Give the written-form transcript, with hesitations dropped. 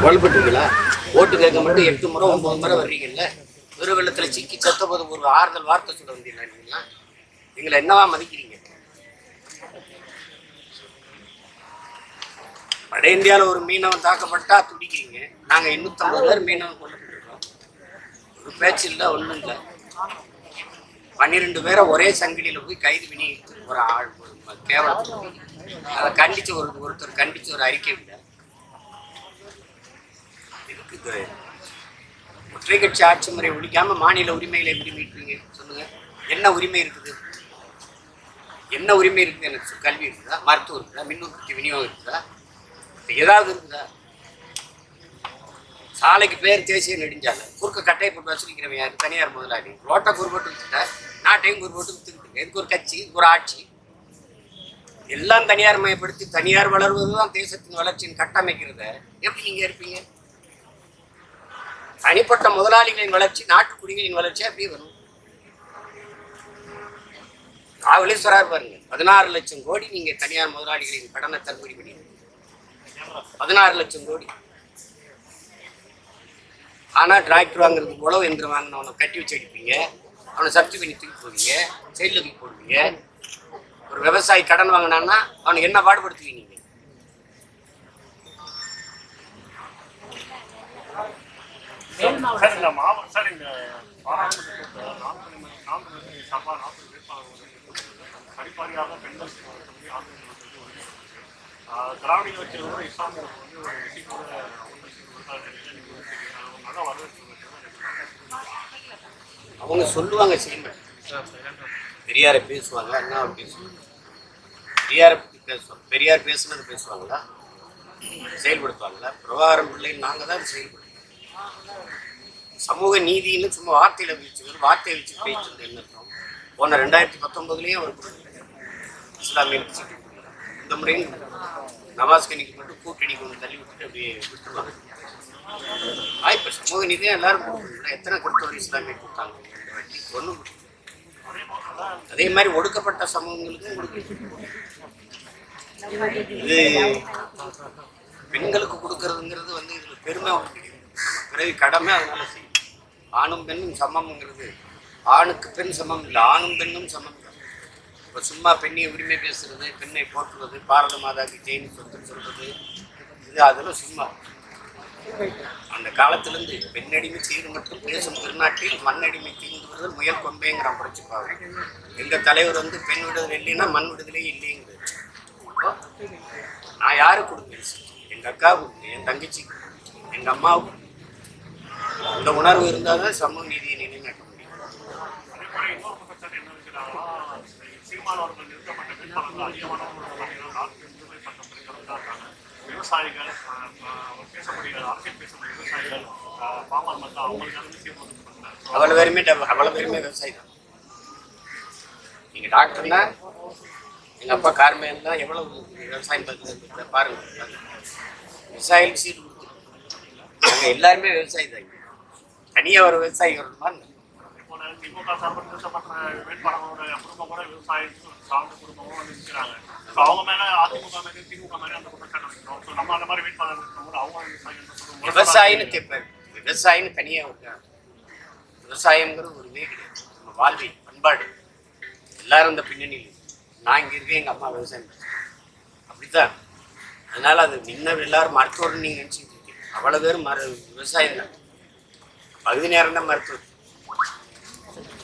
கொல்லப்பட்டிருக்கீங்களா? ஓட்டு கேட்க மட்டும் 8 முறை 9 முறை வர்றீங்கல்ல. பெரு வெள்ளத்துல சிக்கி செத்த போது ஒரு ஆறுதல் வார்த்தை சொல்ல வந்தீங்களா? நீங்கள என்னவா மதிக்கிறீங்க? வட இந்தியாவில் ஒரு மீனவன் தாக்கப்பட்டா துடிக்கிறீங்க. நாங்க 850 பேர் மீனவன் கொல்லப்பட்டிருக்கோம். ஒரு பேச்சு இல்லை, ஒன்றும் இல்லை. 12 பேரை ஒரே சங்கிலியில போய் கைது பண்ணி ஒரு ஆள் கேவலத்துக்கு அதை கண்டிச்சு ஒருத்தர் கண்டிச்சு ஒரு அறிக்கை இல்லை. இதுக்கு ஒற்றை கட்சி ஆட்சி முறை ஒழிக்காம மாநில உரிமைகளை எப்படி மீட்பீங்க சொல்லுங்க? என்ன உரிமை இருக்குது? என்ன உரிமை இருக்குது? எனக்கு கல்வி இருக்குதா, மருத்துவம் இருக்குதா, மின் உற்பத்தி விநியோகம் இருக்குதா, ஏதாவது இருக்குதா? சாலைக்கு பேர் தேசிய நெடுஞ்சாலை, குறுக்க கட்டையை போட்டு வசூலிக்கிறவன் யாரு? தனியார் முதலாளி. ரோட்டை குறுபோட்டு வித்துட்டா நாட்டையும் குறுபோட்டு வித்துக்கிட்டு இதுக்கு ஒரு கட்சி, ஒரு ஆட்சி, எல்லாம் தனியார் மயப்படுத்தி தனியார் வளர்வதுதான் தேசத்தின் வளர்ச்சியின் கட்டமைக்கிறத எப்படி நீங்க இருப்பீங்க? தனிப்பட்ட முதலாளிகளின் வளர்ச்சி, நாட்டுக்குடிகளின் வளர்ச்சி அப்படி வரும். அவங்களே சொல்றாரு பாருங்க, 16 லட்சம் கோடி நீங்க தனியார் முதலாளிகளின் கடனை தள்ளுபடி பண்ணி 16 லட்சம் கோடி. ஆனா டிராக்டர் வாங்குறதுக்கு உழவு என்று வாங்கினவனை கட்டி வச்சு அடிப்பீங்க, அவனை சப்தி பண்ணி தூக்கி போவீங்க, செயலில் தூக்கி போடுவீங்க. ஒரு விவசாயி கடன் வாங்கினான்னா அவனுக்கு என்ன பாடுபடுத்துவீங்க? நீங்க திராவிட வச்சிருக்கிற இஸ்லாமிய அவங்க சொல்லுவாங்க செய்யணும். பெரியாரை பேசுவாங்க, அண்ணா பேசுவாங்க, பெரியாரை பற்றி பேசுவாங்க. பெரியார் பேசுனது பேசுவாங்களா? செயல்படுத்துவாங்களா? பிரபாகரன் பிள்ளைன்னு நாங்கள் தான் செயல்படுத்துவோம். சமூக நீதினு சும்மா வார்த்தையில பேச்சு, வார்த்தையை வச்சு பேசுறது என்ன அர்த்தம்? போன 2019 ஒரு இஸ்லாமிய இந்த முறையும் நவாஸ் கனிக்கு மட்டும் கூட்டணி கொண்டு தள்ளி விட்டுட்டு அப்படியே விட்டுருவாங்க. இப்ப சமூக நீதியும் எல்லாரும் எத்தனை கொடுத்தவர் இஸ்லாமிய கொடுத்தாங்க? ஒன்றும். அதே மாதிரி ஒடுக்கப்பட்ட சமூகங்களுக்கும் கொடுக்க. இது பெண்களுக்கு கொடுக்கறதுங்கிறது இதுல பெருமை பிறகு கடமை, அதனால செய்யும். ஆணும் பெண்ணும் சமம்ங்கிறது ஆணுக்கு பெண் சமம் இல்லை, ஆணும் பெண்ணும் சமம். இப்போ சும்மா பெண்ணிய உரிமை பேசுறது, பெண்ணை போற்றுவது, பாரத மாதாக்கு ஜெயின் சொத்துன்னு சொல்றது, இது அதெல்லாம் சும்மா. அந்த காலத்திலிருந்து பெண்ணடிமை செய்து மட்டும் பேசும் திருநாட்டில் மண்ணடிமை தீர்ந்து வருதல் முயல் கொம்பேங்கிறான் புரட்சிப்பாங்க. எங்க தலைவர் பெண் விடுதலை இல்லைன்னா மண் விடுதலை இல்லைங்கிறது. நான் யாருக்கு கொடுப்பேன்? எங்க அக்காவுக்கு, என் தங்கச்சிக்கு, எங்க அம்மாவுக்கு. இந்த உணர்வு இருந்தால்தான் சமூக நீதியை நிலைநாட்ட முடியும். விவசாயிகள் விவசாயிகள் பாமர் மக்கள் அவ்வளவு பேருமே விவசாயி தான். நீங்க டாக்டர்னா எங்க அப்பா கார்மேன் தான். எவ்வளவு விவசாயம் பார்த்து பாருங்க. விவசாயிகளுக்கு சீட்டு கொடுத்துருக்கோம். எல்லாருமே விவசாயி தான். தனியா ஒரு விவசாயி வரணுமா? திமுக சார்பில் நிறுத்தப்பட்ட வேட்பாளர்களோட குடும்பம் கூட விவசாயம் சார்ந்த குடும்பமும் இருக்கிறாங்க. அவங்க மேல அதிமுக மேல திமுக மேல அந்த குற்றச்சாட்டு வைக்கிறோம். நம்ம அந்த மாதிரி வேட்பாளர் இருக்கும்போது அவங்க விவசாயின்னு கேட்பாரு. விவசாயின்னு தனியா இருக்காங்க. விவசாயம்ங்கிறது ஒரு வே கிடையாது. நம்ம வாழ்வியல் பண்பாடு எல்லாரும் இந்த பின்னணியில். நான் இங்க இருக்கேன், எங்க அம்மா விவசாயம் அப்படித்தான். அதனால அது முன்ன எல்லாரும் மருத்துவர்னு நீங்க நினைச்சுட்டு இருக்கீங்க. அவ்வளவு பேரும் விவசாயம் தான். பகுதி நேரம் தான் மருத்துவர்.